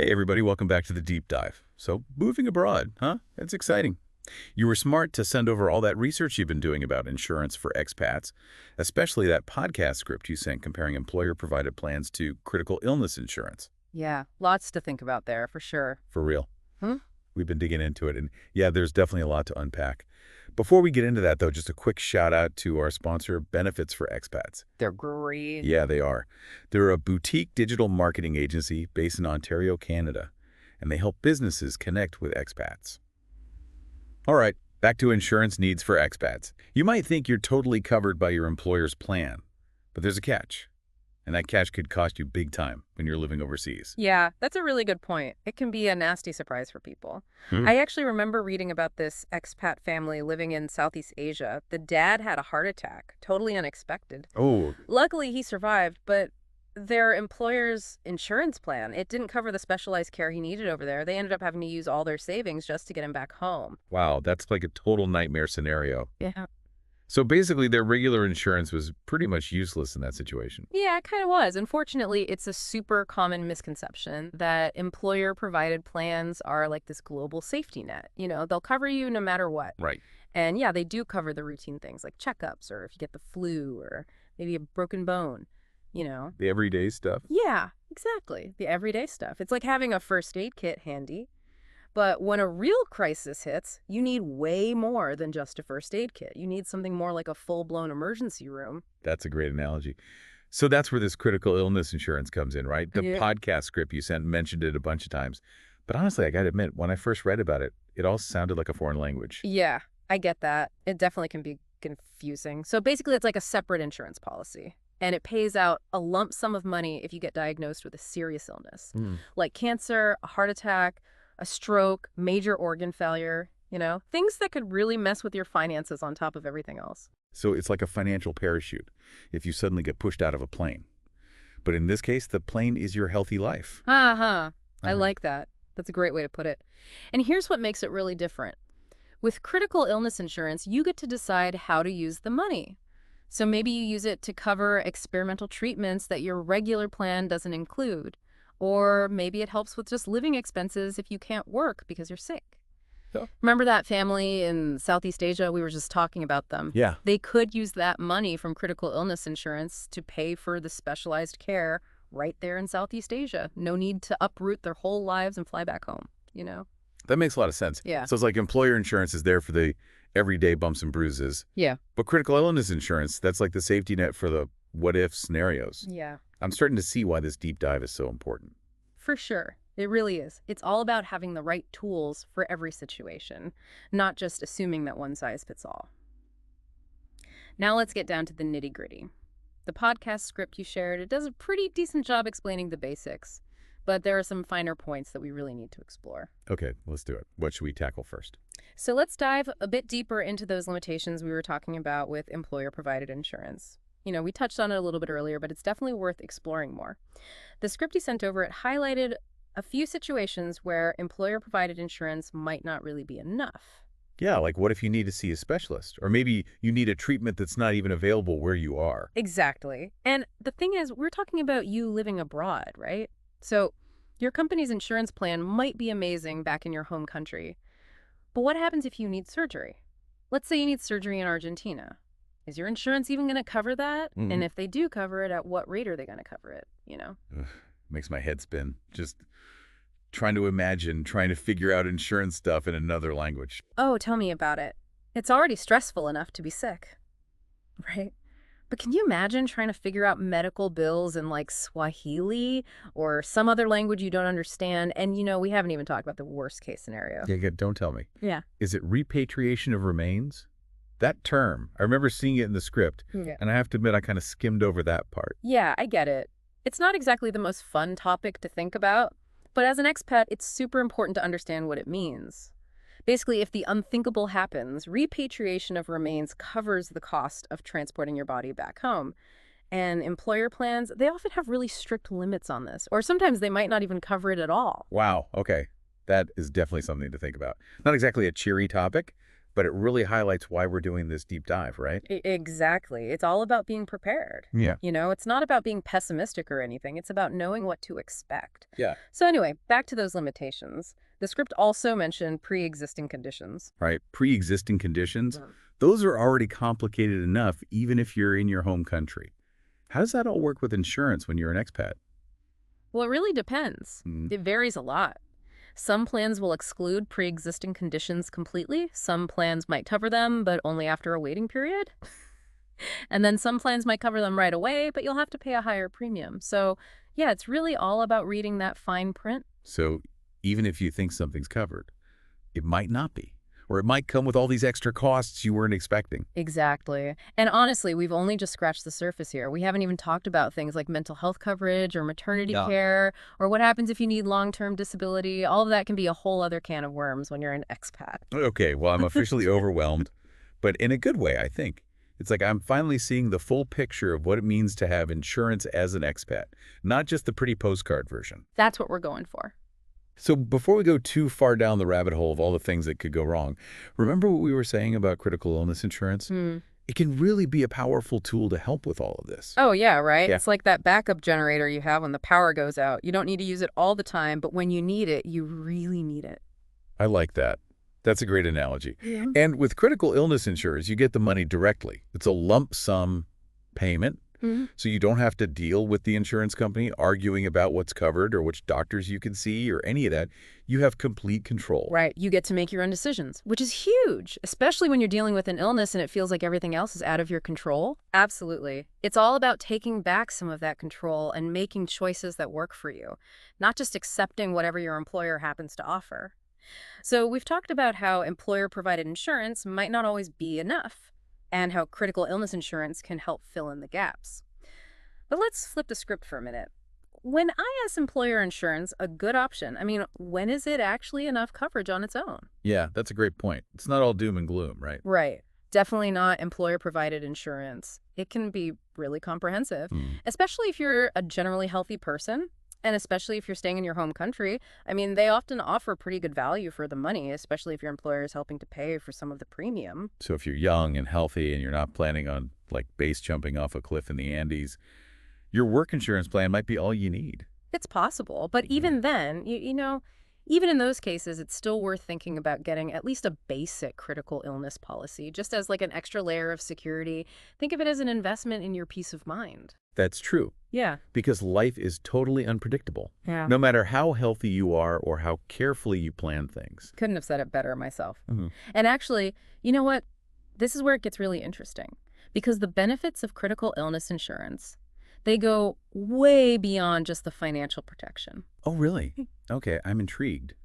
Hey everybody, welcome back to the deep dive. So, moving abroad, huh? That's exciting. You were smart to send over all that research you've been doing about insurance for expats, especially that podcast script you sent comparing employer-provided plans to critical illness insurance. Yeah, lots to think about there, for sure. For real. Hmm? We've been digging into it, and yeah, there's definitely a lot to unpack. Before we get into that, though, just a quick shout-out to our sponsor, Benefits for Expats. They're great. Yeah, they are. They're a boutique digital marketing agency based in Ontario, Canada, and they help businesses connect with expats. All right, back to insurance needs for expats. You might think you're totally covered by your employer's plan, but there's a catch. And that catch could cost you big time when you're living overseas. Yeah, that's a really good point. It can be a nasty surprise for people. Hmm. I actually remember reading about this expat family living in Southeast Asia. The dad had a heart attack, totally unexpected. Oh, Luckily, he survived, but their employer's insurance plan, it didn't cover the specialized care he needed over there. They ended up having to use all their savings just to get him back home. wow, that's like a total nightmare scenario. Yeah. So basically, their regular insurance was pretty much useless in that situation. Yeah, it kind of was. Unfortunately, it's a super common misconception that employer-provided plans are like this global safety net. You know, they'll cover you no matter what. Right. And yeah, they do cover the routine things like checkups or if you get the flu or maybe a broken bone, you know. The everyday stuff. Yeah, exactly. The everyday stuff. It's like having a first aid kit handy. But when a real crisis hits, you need way more than just a first aid kit. You need something more like a full-blown emergency room. That's a great analogy. So that's where this critical illness insurance comes in, right? The Yeah. podcast script you sent mentioned it a bunch of times. But honestly, I got to admit, when I first read about it, it all sounded like a foreign language. Yeah, I get that. It definitely can be confusing. So basically, it's like a separate insurance policy. And it pays out a lump sum of money if you get diagnosed with a serious illness, like cancer, a heart attack, a stroke, major organ failure, you know, things that could really mess with your finances on top of everything else. So it's like a financial parachute if you suddenly get pushed out of a plane. But in this case, the plane is your healthy life. Uh-huh. I Uh-huh. like that. That's a great way to put it. And here's what makes it really different. With critical illness insurance, you get to decide how to use the money. So maybe you use it to cover experimental treatments that your regular plan doesn't include. Or maybe it helps with just living expenses if you can't work because you're sick. Yeah. Remember that family in Southeast Asia? We were just talking about them. Yeah. They could use that money from critical illness insurance to pay for the specialized care right there in Southeast Asia. No need to uproot their whole lives and fly back home, you know? That makes a lot of sense. Yeah. So it's like employer insurance is there for the everyday bumps and bruises. Yeah. But critical illness insurance, that's like the safety net for the what-if scenarios. Yeah. I'm starting to see why this deep dive is so important. For sure. It really is. It's all about having the right tools for every situation, not just assuming that one size fits all. Now let's get down to the nitty-gritty. The podcast script you shared, it does a pretty decent job explaining the basics, but there are some finer points that we really need to explore. Okay, let's do it. What should we tackle first? So let's dive a bit deeper into those limitations we were talking about with employer-provided insurance. You know, we touched on it a little bit earlier, but it's definitely worth exploring more. The script you sent over, it highlighted a few situations where employer-provided insurance might not really be enough. Yeah, like what if you need to see a specialist? Or maybe you need a treatment that's not even available where you are. Exactly. And the thing is, we're talking about you living abroad, right? So your company's insurance plan might be amazing back in your home country. But what happens if you need surgery? Let's say you need surgery in Argentina. Is your insurance even going to cover that? And if they do cover it, at what rate are they going to cover it, you know? Ugh, makes my head spin. Just trying to figure out insurance stuff in another language. Oh, tell me about it. It's already stressful enough to be sick, right? But can you imagine trying to figure out medical bills in like Swahili or some other language you don't understand? And, you know, we haven't even talked about the worst case scenario. Yeah, don't tell me. Yeah. Is it repatriation of remains? That term, I remember seeing it in the script, Yeah. and I have to admit I kind of skimmed over that part. Yeah, I get it. It's not exactly the most fun topic to think about, but as an expat, it's super important to understand what it means. Basically, if the unthinkable happens, repatriation of remains covers the cost of transporting your body back home. And employer plans, they often have really strict limits on this, or sometimes they might not even cover it at all. Wow, okay. That is definitely something to think about. Not exactly a cheery topic, but it really highlights why we're doing this deep dive, right? Exactly. It's all about being prepared. Yeah. It's not about being pessimistic or anything. It's about knowing what to expect. Yeah. So anyway, back to those limitations. The script also mentioned pre-existing conditions. Right. Pre-existing conditions, Mm. those are already complicated enough even if you're in your home country. How does that all work with insurance when you're an expat? Well, it really depends. Mm. It varies a lot. Some plans will exclude pre-existing conditions completely. Some plans might cover them, but only after a waiting period. And then some plans might cover them right away, but you'll have to pay a higher premium. So, yeah, it's really all about reading that fine print. So even if you think something's covered, it might not be. Or it might come with all these extra costs you weren't expecting. Exactly. And honestly, we've only just scratched the surface here. We haven't even talked about things like mental health coverage or maternity Yeah. care or what happens if you need long-term disability. All of that can be a whole other can of worms when you're an expat. Okay, well, I'm officially overwhelmed, but in a good way, I think. It's like I'm finally seeing the full picture of what it means to have insurance as an expat, not just the pretty postcard version. That's what we're going for. So before we go too far down the rabbit hole of all the things that could go wrong, remember what we were saying about critical illness insurance? It can really be a powerful tool to help with all of this. Oh, yeah, right? Yeah. It's like that backup generator you have when the power goes out. You don't need to use it all the time, but when you need it, you really need it. I like that. That's a great analogy. Yeah. And with critical illness insurance, you get the money directly. It's a lump sum payment, so you don't have to deal with the insurance company arguing about what's covered or which doctors you can see or any of that. You have complete control. Right. You get to make your own decisions, which is huge, especially when you're dealing with an illness and it feels like everything else is out of your control. Absolutely. It's all about taking back some of that control and making choices that work for you, not just accepting whatever your employer happens to offer. So we've talked about how employer-provided insurance might not always be enough, and how critical illness insurance can help fill in the gaps. But let's flip the script for a minute. When I ask employer insurance a good option, when is it actually enough coverage on its own? Yeah, that's a great point. It's not all doom and gloom, right? Right. Definitely not employer-provided insurance. It can be really comprehensive, especially if you're a generally healthy person. And especially if you're staying in your home country, they often offer pretty good value for the money, especially if your employer is helping to pay for some of the premium. So if you're young and healthy and you're not planning on, like, base jumping off a cliff in the Andes, your work insurance plan might be all you need. It's possible, but even then, even in those cases, it's still worth thinking about getting at least a basic critical illness policy, just as like an extra layer of security. Think of it as an investment in your peace of mind. That's true. Yeah. Because life is totally unpredictable. Yeah. No matter how healthy you are or how carefully you plan things. Couldn't have said it better myself. And actually, you know what? This is where it gets really interesting. Because the benefits of critical illness insurance, they go way beyond just the financial protection. Oh, really? Okay, I'm intrigued.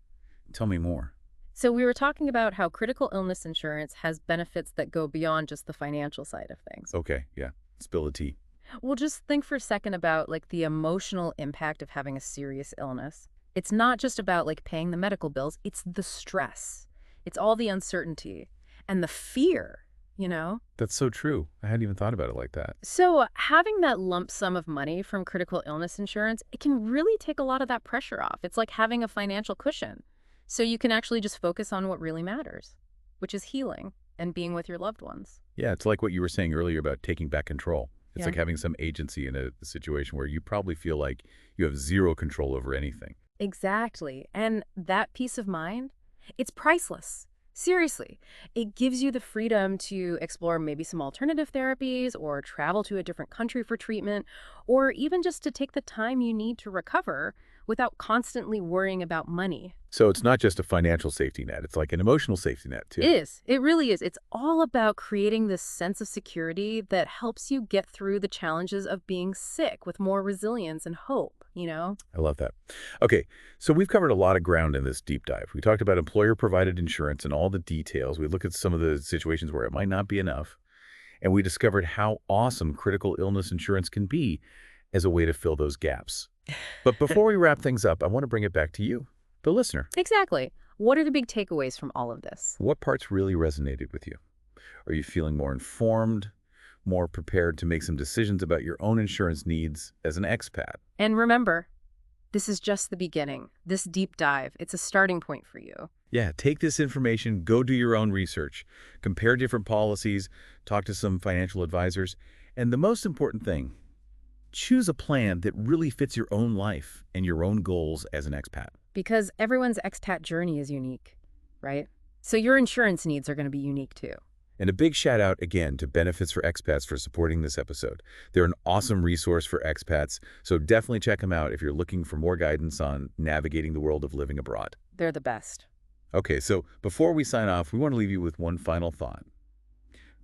Tell me more. So we were talking about how critical illness insurance has benefits that go beyond just the financial side of things. Okay, yeah. Spill the tea. Well, just think for a second about like the emotional impact of having a serious illness. It's not just about like paying the medical bills, it's the stress. It's all the uncertainty and the fear, That's so true. I hadn't even thought about it like that. So having that lump sum of money from critical illness insurance, it can really take a lot of that pressure off. It's like having a financial cushion. So you can actually just focus on what really matters, which is healing and being with your loved ones. Yeah, it's like what you were saying earlier about taking back control. It's Yeah. like having some agency in a situation where you probably feel like you have zero control over anything. Exactly. And that peace of mind, it's priceless. Seriously, it gives you the freedom to explore maybe some alternative therapies or travel to a different country for treatment, or even just to take the time you need to recover without constantly worrying about money. So it's not just a financial safety net. It's like an emotional safety net, too. It is. It really is. It's all about creating this sense of security that helps you get through the challenges of being sick with more resilience and hope, I love that. Okay, so we've covered a lot of ground in this deep dive. We talked about employer-provided insurance and all the details. We looked at some of the situations where it might not be enough. And we discovered how awesome critical illness insurance can be as a way to fill those gaps. But before we wrap things up, I want to bring it back to you, the listener. Exactly. What are the big takeaways from all of this? What parts really resonated with you? Are you feeling more informed, more prepared to make some decisions about your own insurance needs as an expat? And remember, This is just the beginning. This deep dive, it's a starting point for you. Yeah, take this information, go do your own research, compare different policies, talk to some financial advisors, and the most important thing, choose a plan that really fits your own life and your own goals as an expat. Because everyone's expat journey is unique, right? So your insurance needs are going to be unique too. And a big shout out again to Benefits for Expats for supporting this episode. They're an awesome resource for expats, so definitely check them out if you're looking for more guidance on navigating the world of living abroad. They're the best. Okay, so before we sign off, we want to leave you with one final thought.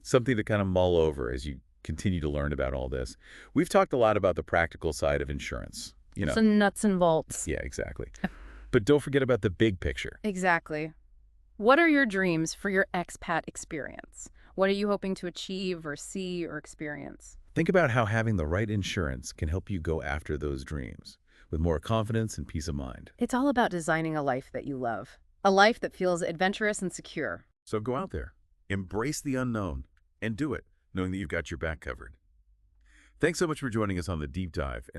Something to kind of mull over as you continue to learn about all this. We've talked a lot about the practical side of insurance. Some nuts and bolts. Yeah, exactly. But don't forget about the big picture. Exactly. What are your dreams for your expat experience? What are you hoping to achieve or see or experience? Think about how having the right insurance can help you go after those dreams with more confidence and peace of mind. It's all about designing a life that you love. A life that feels adventurous and secure. So go out there, embrace the unknown, and do it, knowing that you've got your back covered. Thanks so much for joining us on the deep dive. And